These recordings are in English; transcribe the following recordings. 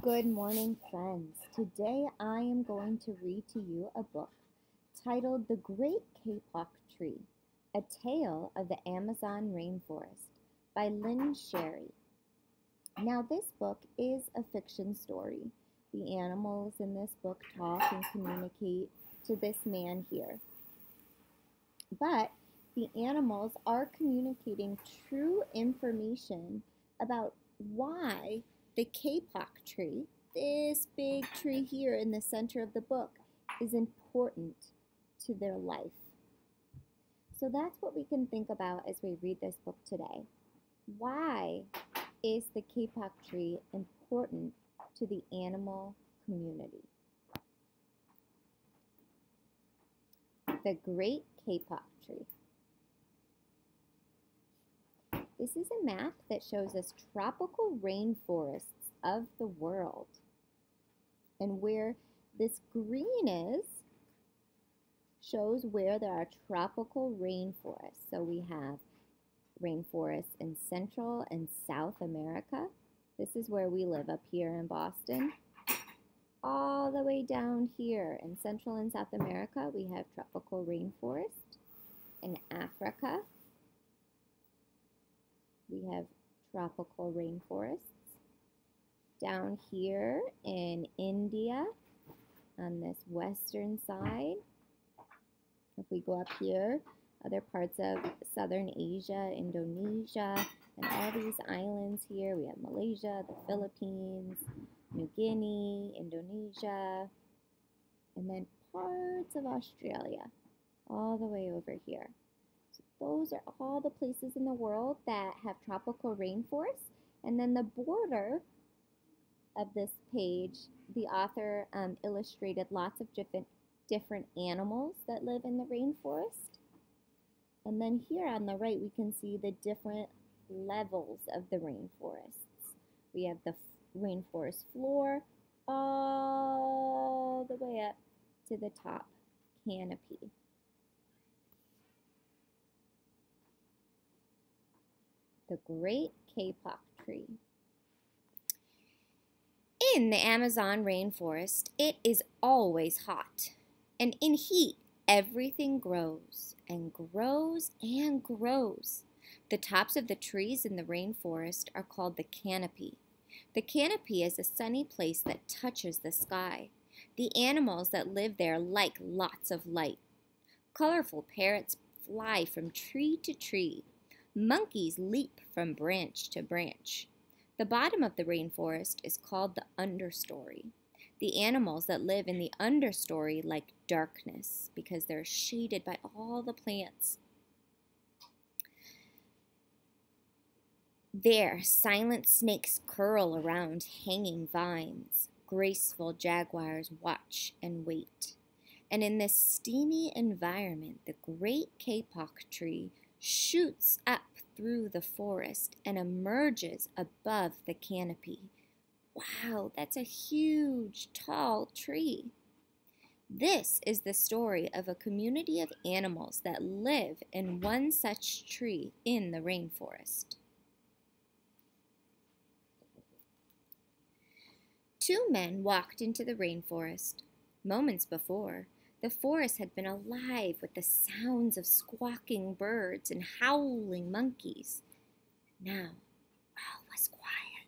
Good morning, friends. Today I am going to read to you a book titled The Great Kapok Tree, A Tale of the Amazon Rainforest by Lynne. Now, this book is a fiction story. The animals in this book talk and communicate to this man here. But the animals are communicating true information about why the kapok tree, this big tree here in the center of the book, is important to their life. So that's what we can think about as we read this book today. Why is the kapok tree important to the animal community? The Great Kapok Tree. This is a map that shows us tropical rainforests of the world. And where this green is, shows where there are tropical rainforests. So we have rainforests in Central and South America. This is where we live up here in Boston. All the way down here in Central and South America, we have tropical rainforest. In Africa, we have tropical rainforests. Down here in India, on this western side, if we go up here, other parts of Southern Asia, Indonesia, and all these islands here, we have Malaysia, the Philippines, New Guinea, Indonesia, and then parts of Australia, all the way over here. So those are all the places in the world that have tropical rainforests. And then the border of this page, the author illustrated lots of different animals that live in the rainforest. And then here on the right, we can see the different levels of the rainforests. We have the rainforest floor all the way up to the top canopy. The Great Kapok Tree. In the Amazon rainforest, it is always hot, and in heat, everything grows and grows and grows. The tops of the trees in the rainforest are called the canopy. The canopy is a sunny place that touches the sky. The animals that live there like lots of light. Colorful parrots fly from tree to tree. Monkeys leap from branch to branch. The bottom of the rainforest is called the understory. The animals that live in the understory like darkness because they're shaded by all the plants. There, silent snakes curl around hanging vines. Graceful jaguars watch and wait. And in this steamy environment, the Great Kapok Tree shoots up through the forest and emerges above the canopy. Wow, that's a huge, tall tree. This is the story of a community of animals that live in one such tree in the rainforest. Two men walked into the rainforest. Moments before, the forest had been alive with the sounds of squawking birds and howling monkeys. Now, all was quiet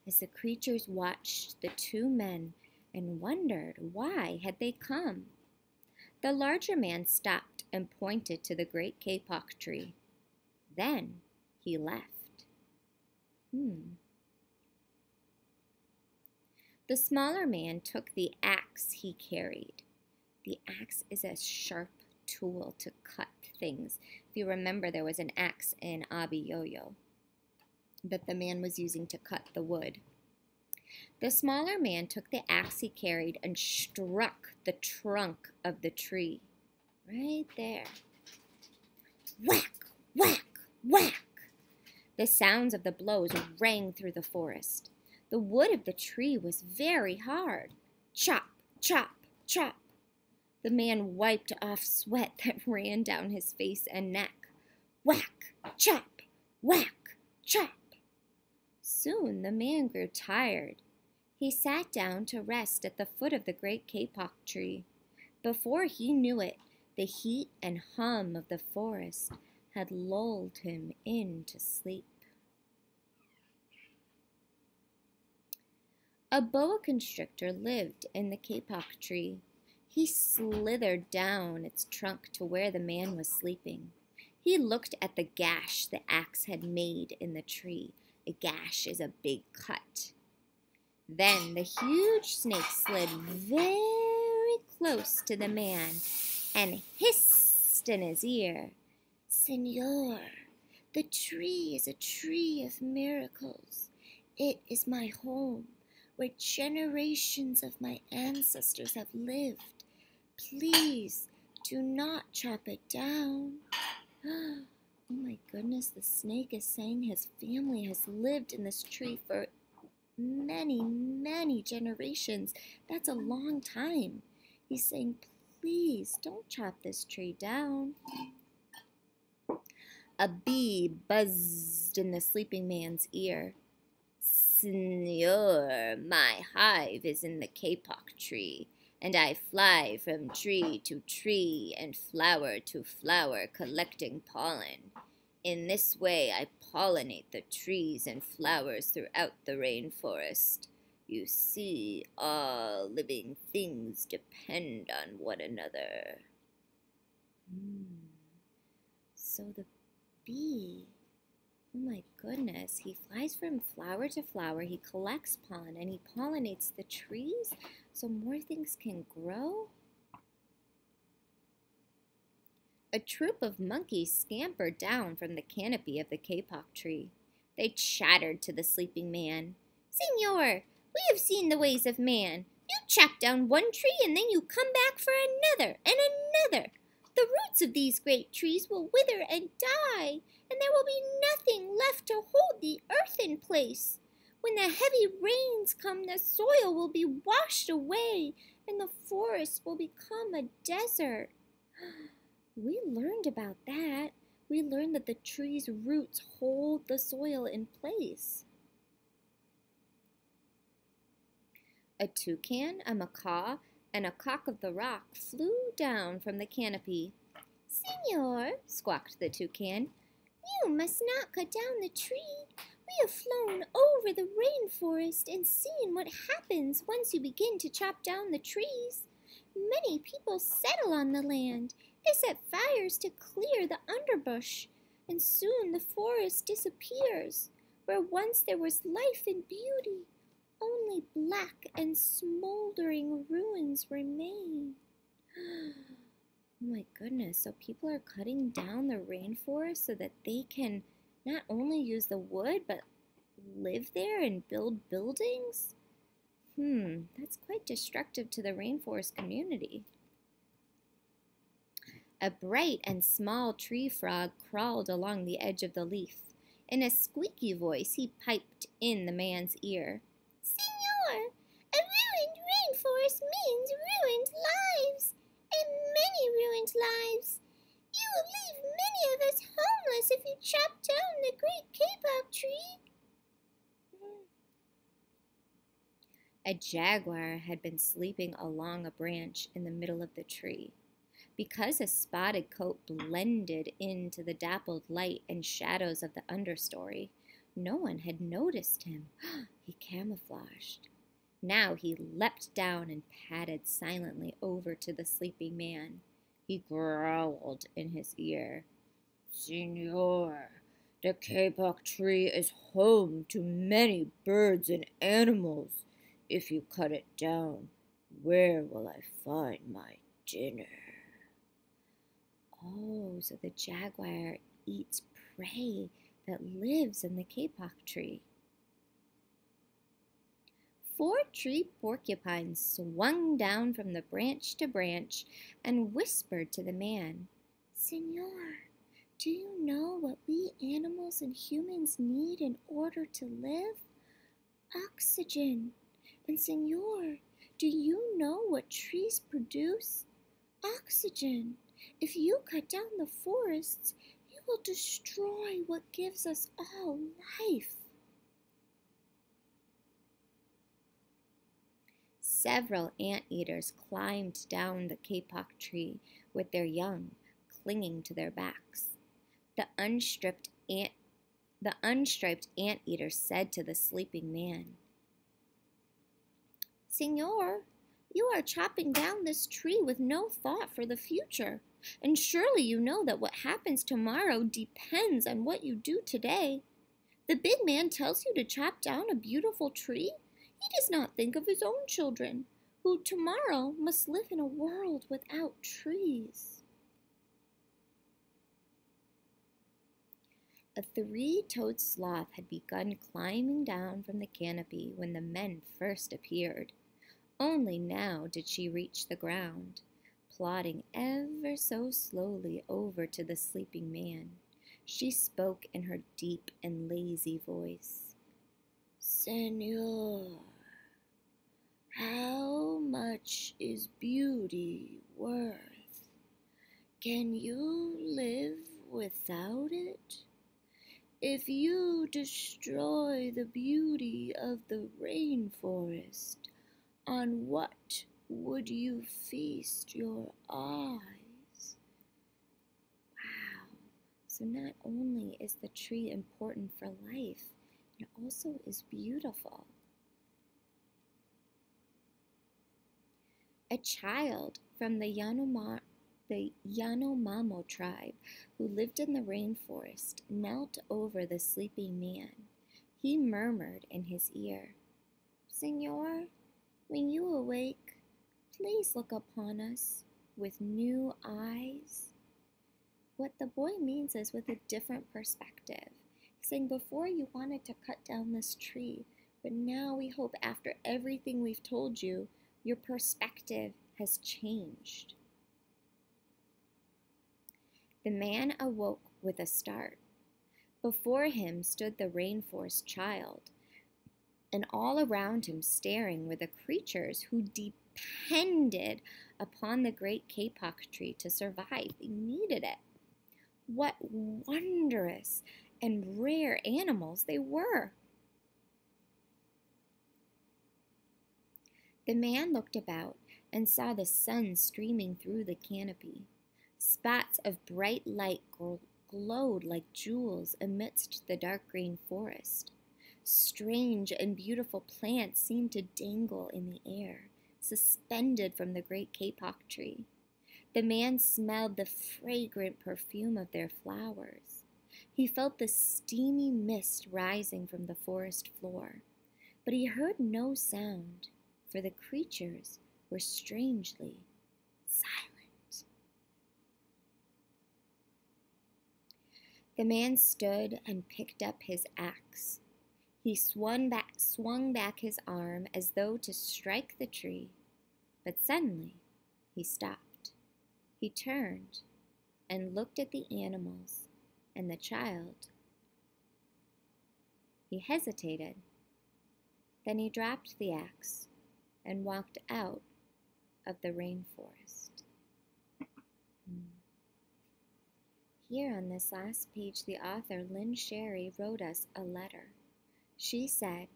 as the creatures watched the two men and wondered why had they come. The larger man stopped and pointed to the Great Kapok Tree. Then he left. The smaller man took the axe he carried. The axe is a sharp tool to cut things. If you remember, there was an axe in Abiyoyo that the man was using to cut the wood. The smaller man took the axe he carried and struck the trunk of the tree. Right there. Whack, whack, whack. The sounds of the blows rang through the forest. The wood of the tree was very hard. Chop, chop, chop. The man wiped off sweat that ran down his face and neck. Whack, chop, whack, chop. Soon the man grew tired. He sat down to rest at the foot of the great kapok tree. Before he knew it, the heat and hum of the forest had lulled him into sleep. A boa constrictor lived in the kapok tree. He slithered down its trunk to where the man was sleeping. He looked at the gash the axe had made in the tree. A gash is a big cut. Then the huge snake slid very close to the man and hissed in his ear, "Senor, the tree is a tree of miracles. It is my home, where generations of my ancestors have lived. Please do not chop it down." Oh my goodness, the snake is saying his family has lived in this tree for many, many generations. That's a long time. He's saying, please don't chop this tree down. A bee buzzed in the sleeping man's ear. "Senor, my hive is in the kapok tree, and I fly from tree to tree and flower to flower collecting pollen. In this way I pollinate the trees and flowers throughout the rainforest. You see, all living things depend on one another." So the bee, oh my goodness, he flies from flower to flower, he collects pollen, and he pollinates the trees so more things can grow? A troop of monkeys scampered down from the canopy of the kapok tree. They chattered to the sleeping man. "Senor, we have seen the ways of man. You chop down one tree and then you come back for another and another. The roots of these great trees will wither and die, and there will be nothing left to hold the earth in place. When the heavy rains come, the soil will be washed away, and the forest will become a desert." We learned about that. We learned that the tree's roots hold the soil in place. A toucan, a macaw, and a cock of the rock flew down from the canopy. "Senor," squawked the toucan, "you must not cut down the tree. We have flown over the rainforest and seen what happens once you begin to chop down the trees. Many people settle on the land. They set fires to clear the underbrush, and soon the forest disappears. Where once there was life and beauty, only black and smoldering ruins remain." Oh my goodness, so people are cutting down the rainforest so that they can not only use the wood, but live there and build buildings? That's quite destructive to the rainforest community. A bright and small tree frog crawled along the edge of the leaf. In a squeaky voice, he piped in the man's ear. "Senor, a ruined rainforest means ruined lives, and many ruined lives. You will leave many of us homeless if you chop down the great kapok tree." A jaguar had been sleeping along a branch in the middle of the tree. Because his spotted coat blended into the dappled light and shadows of the understory, no one had noticed him. He camouflaged. Now he leapt down and padded silently over to the sleeping man. He growled in his ear, "Senor, the kapok tree is home to many birds and animals. If you cut it down, where will I find my dinner?" Oh, so the jaguar eats prey that lives in the kapok tree. 4 tree porcupines swung down from the branch to branch and whispered to the man, "Senor, do you know what we animals and humans need in order to live? Oxygen. And senor, do you know what trees produce? Oxygen. If you cut down the forests, you will destroy what gives us all life." Several anteaters climbed down the kapok tree with their young clinging to their backs. The unstriped anteater said to the sleeping man, "Signor, you are chopping down this tree with no thought for the future, and surely you know that what happens tomorrow depends on what you do today. The big man tells you to chop down a beautiful tree. He does not think of his own children, who tomorrow must live in a world without trees." A three-toed sloth had begun climbing down from the canopy when the men first appeared. Only now did she reach the ground, plodding ever so slowly over to the sleeping man. She spoke in her deep and lazy voice. "Senor, how much is beauty worth? Can you live without it? If you destroy the beauty of the rainforest, on what would you feast your eyes?" Wow. So not only is the tree important for life, it also is beautiful. A child from the Yanomamo tribe who lived in the rainforest knelt over the sleeping man. He murmured in his ear, "Signor, when you awake, please look upon us with new eyes." What the boy means is with a different perspective. He's saying, before you wanted to cut down this tree, but now we hope after everything we've told you, your perspective has changed. The man awoke with a start. Before him stood the rainforest child, and all around him staring were the creatures who depended upon the great kapok tree to survive. They needed it. What wondrous and rare animals they were. The man looked about and saw the sun streaming through the canopy. Spots of bright light glowed like jewels amidst the dark green forest. Strange and beautiful plants seemed to dangle in the air, suspended from the great kapok tree. The man smelled the fragrant perfume of their flowers. He felt the steamy mist rising from the forest floor, but he heard no sound, for the creatures were strangely silent. The man stood and picked up his axe. He swung back his arm as though to strike the tree, but suddenly he stopped. He turned and looked at the animals and the child. He hesitated. Then he dropped the axe and walked out of the rainforest. Here on this last page, the author, Lynne Sherry, wrote us a letter. She said,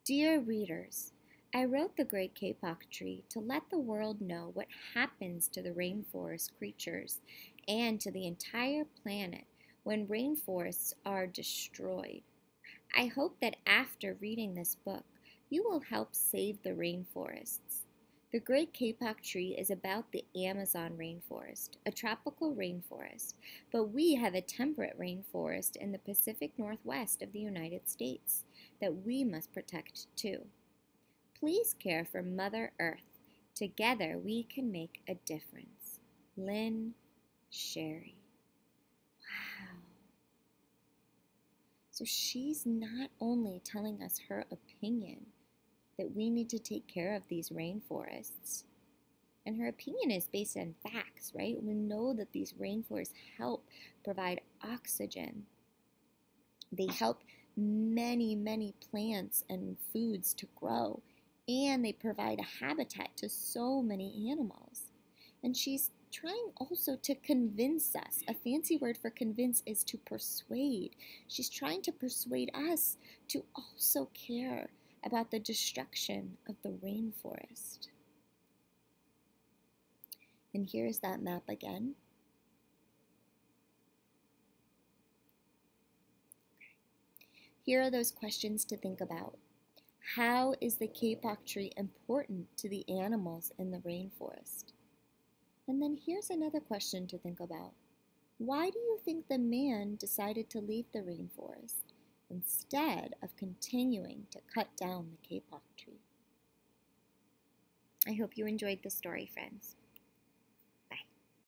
"Dear readers, I wrote The Great Kapok Tree to let the world know what happens to the rainforest creatures and to the entire planet when rainforests are destroyed. I hope that after reading this book, you will help save the rainforests. The Great Kapok Tree is about the Amazon rainforest, a tropical rainforest, but we have a temperate rainforest in the Pacific Northwest of the United States that we must protect too. Please care for Mother Earth. Together we can make a difference." Lynne Sherry. Wow. So she's not only telling us her opinion that we need to take care of these rainforests, and her opinion is based on facts, right? We know that these rainforests help provide oxygen. They help many, many plants and foods to grow, and they provide a habitat to so many animals. And she's trying also to convince us. A fancy word for convince is to persuade. She's trying to persuade us to also care about the destruction of the rainforest. And here's that map again. Here are those questions to think about. How is the kapok tree important to the animals in the rainforest? And then here's another question to think about. Why do you think the man decided to leave the rainforest instead of continuing to cut down the kapok tree? I hope you enjoyed the story, friends.